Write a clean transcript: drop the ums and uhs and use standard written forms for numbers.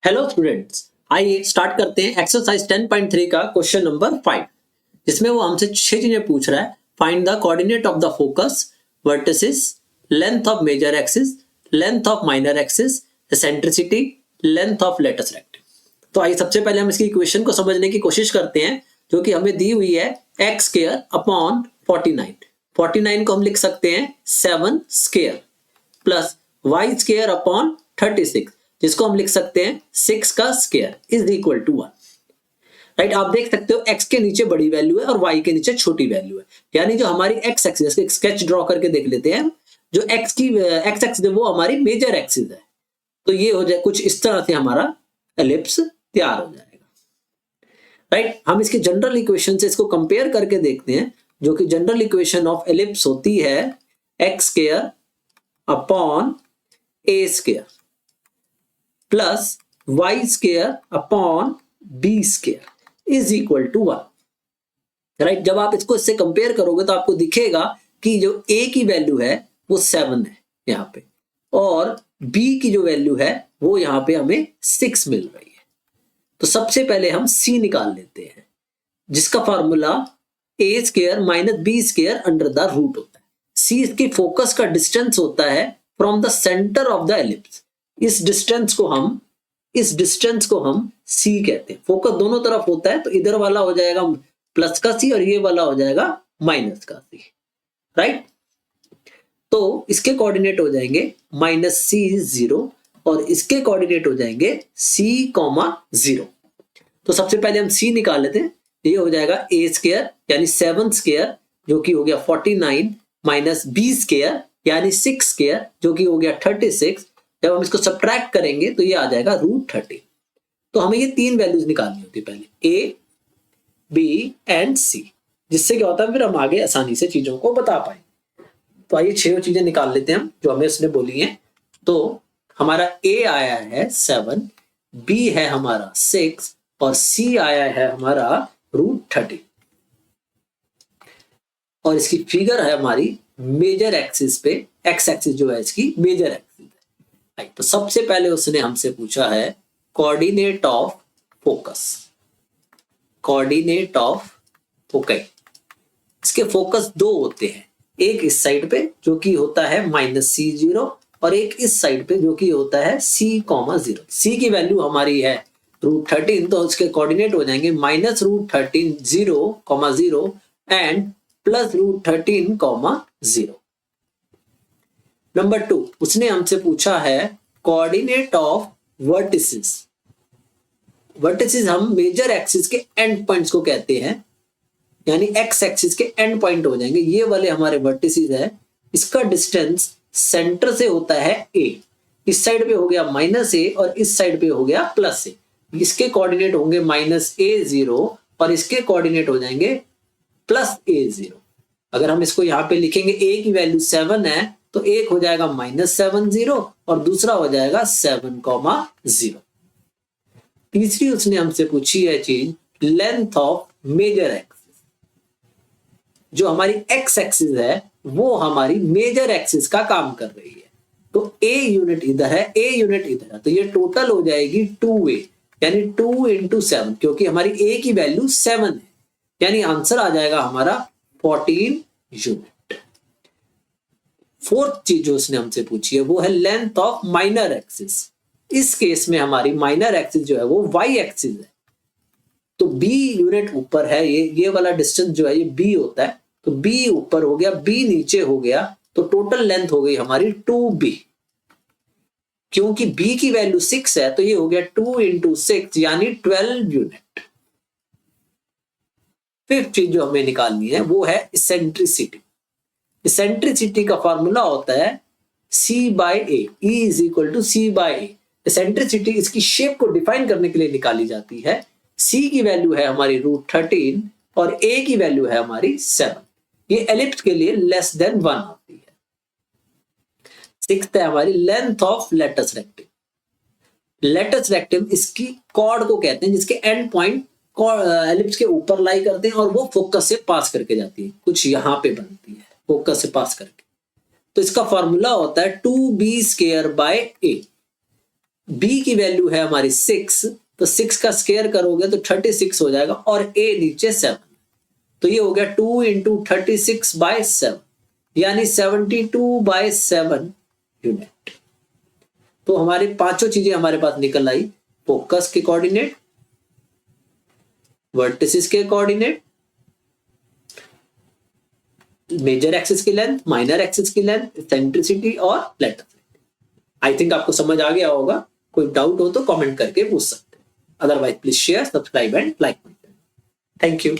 Hello students, आइए start करते हैं एक्सरसाइज 10.3 का क्वेश्चन नंबर 5, जिसमें वो हमसे 6 चीजें पूछ रहा है। Find the coordinate of the focus, vertices, length of major axis, length of minor axis, eccentricity, length of latus rectum. तो आइए सबसे पहले हम इसकी इक्वेशन को समझने की कोशिश करते हैं, जो कि हमें दी हुई है x स्क्वायर अपॉन 49। 49 को हम लिख सकते हैं 7 square plus y square upon 36, जिसको हम लिख सकते हैं 6 का square is equal to 1। Right, आप देख सकते हो x के नीचे बड़ी वैल्यू है और y के नीचे छोटी वैल्यू है, यानी जो हमारी x एक्सिस, एक स्केच ड्रॉ करके देख लेते हैं। जो x एक्सिस है वो हमारी मेजर एक्सिस है, तो ये हो जाए कुछ इस तरह से हमारा एलिप्स तैयार हो जाएगा। राइट, हम इसके जनरल इक्वेशन से इसको कंपेयर करके देखते हैं, जो कि जनरल इक्वेशन ऑफ एलिप्स होती है x square upon a square plus Y square upon B square is equal to 1। Right, जब आप इसको इससे कंपेयर करोगे तो आपको दिखेगा कि जो a की वैल्यू है वो 7 है यहाँ पे, और b की जो वैल्यू है वो यहाँ पे हमें 6 मिल रही है। तो सबसे पहले हम c निकाल लेते हैं, जिसका formula a square minus B square under the root होता है। c इसकी फोकस का डिस्टेंस होता है from the centre of the ellipse. इस डिस्टेंस को हम c कहते हैं। फोकस दोनों तरफ होता है, तो इधर वाला हो जाएगा प्लस का c और ये वाला हो जाएगा माइनस का c। राइट, तो इसके कोऑर्डिनेट हो जाएंगे माइनस c 0 और इसके कोऑर्डिनेट हो जाएंगे c, 0। तो सबसे पहले हम c निकाल लेते हैं। ये हो जाएगा a स्क्वायर यानी 7 स्क्वायर जो कि हो गया 49 माइनस b स्क्वायर यानी 6 स्क्वायर जो कि हो गया 36। जब हम इसको सब्ट्रैक्ट करेंगे तो ये आ जाएगा √30। तो हमें ये तीन वैल्यूज निकालनी होती है, पहले a, b एंड c, जिससे क्या होता है फिर हम आगे आसानी से चीजों को बता पाए। तो आइए 6 चीजें निकाल लेते हैं हम जो हमें उसने बोली हैं। तो हमारा a आया है 7, b है हमारा 6 और c आया है हमारा √30। और इसकी फिगर है हमारी मेजर एक्सिस पे, x एक्सिस जो है इसकी मेजर एक्सिस है। तो सबसे पहले उसने हमसे पूछा है coordinate of focus, coordinate of focus. इसके फोकस दो होते हैं, एक इस साइड पे जो कि होता है -c0 और एक इस साइड पे जो कि होता है c, 0। c की वैल्यू हमारी है √13, तो उसके कोऑर्डिनेट हो जाएंगे -√13 0, 0 एंड प्लस √13, 0। नंबर 2, उसने हमसे पूछा है कोऑर्डिनेट ऑफ वर्टिसेस। वर्टिसेस हम मेजर एक्सिस के एंड पॉइंट्स को कहते हैं, यानी एक्स एक्सिस के एंड पॉइंट हो जाएंगे। ये वाले हमारे वर्टिसेस है। इसका डिस्टेंस सेंटर से होता है a, इस साइड पे हो गया -a और इस साइड पे हो गया +a। इसके कोऑर्डिनेट होंगे -a0 और इसके कोऑर्डिनेट हो जाएंगे +a0। अगर हम इसको यहाँ पे लिखेंगे, a की वैल्यू 7 है तो एक हो जाएगा -7 और दूसरा हो जाएगा 7, 0। तीसरी उसने हमसे पूछी है चीज लेंथ ऑफ मेजर एक्सिस। जो हमारी x एक्सिस है वो हमारी मेजर एक्सिस का काम कर रही है। तो a यूनिट इधर है, a यूनिट इधर है, तो ये टोटल हो जाएगी 2a यानी 2 × 7, क्योंकि हमारी a की वैल्यू 7 है, यानी आंसर आ जाएगा हमारा 14 यूनिट। फोर्थ चीज जो उसने हमसे पूछी है वो है लेंथ ऑफ माइनर एक्सिस। इस केस में हमारी माइनर एक्सिस जो है वो y एक्सिस है, तो b यूनिट ऊपर है, ये वाला डिस्टेंस जो है ये b होता है, तो b ऊपर हो गया, b नीचे हो गया, तो टोटल लेंथ हो गई हमारी 2b। क्योंकि b की वैल्यू 6 है तो ये हो गया 2 × 6 यानी 12 यूनिट। फिफ्थ चीज जो हमें निकालनी है वो है इसेंट्रिसिटी। इसेंट्रिसिटी का फॉर्मूला होता है c/a, E = c/a। इसेंट्रिसिटी इसकी शेप को डिफाइन करने के लिए निकाली जाती है। c की वैल्यू है हमारी √13 और a की वैल्यू है हमारी 7। ये एलिप्स के लिए लेस देन 1 आती है। सिक्स्थ है हमारी length of latus rectum. Latus rectum इसकी कॉर्ड को कहते हैं, जिसके एंड पॉइंट एलिप्स के ऊपर लाई करते हैं और वो फोकस से पास करके जाती है, कुछ यहां पे बनती है फोकस से पास करके। तो इसका फॉर्मूला होता है 2b² / a। बी की वैल्यू है हमारी 6, तो 6 का स्क्वायर करोगे तो 36 हो जाएगा और ए नीचे 7, तो ये हो गया 2 इंटू 36/7 यानी 72/7 यूनिट। तो हमारी पांचों चीजें हमारे पास निकल आई, फोकस के कोऑर्डिनेट, वर्टिसेस के कोऑर्डिनेट, मेजर एक्सिस की लेंथ, माइनर एक्सिस की लेंथ, सेंट्रिसिटी और लेटर। आई थिंक आपको समझ आ गया होगा। कोई डाउट हो तो कमेंट करके पूछ सकते हैं, otherwise please share, subscribe and like. Thank you.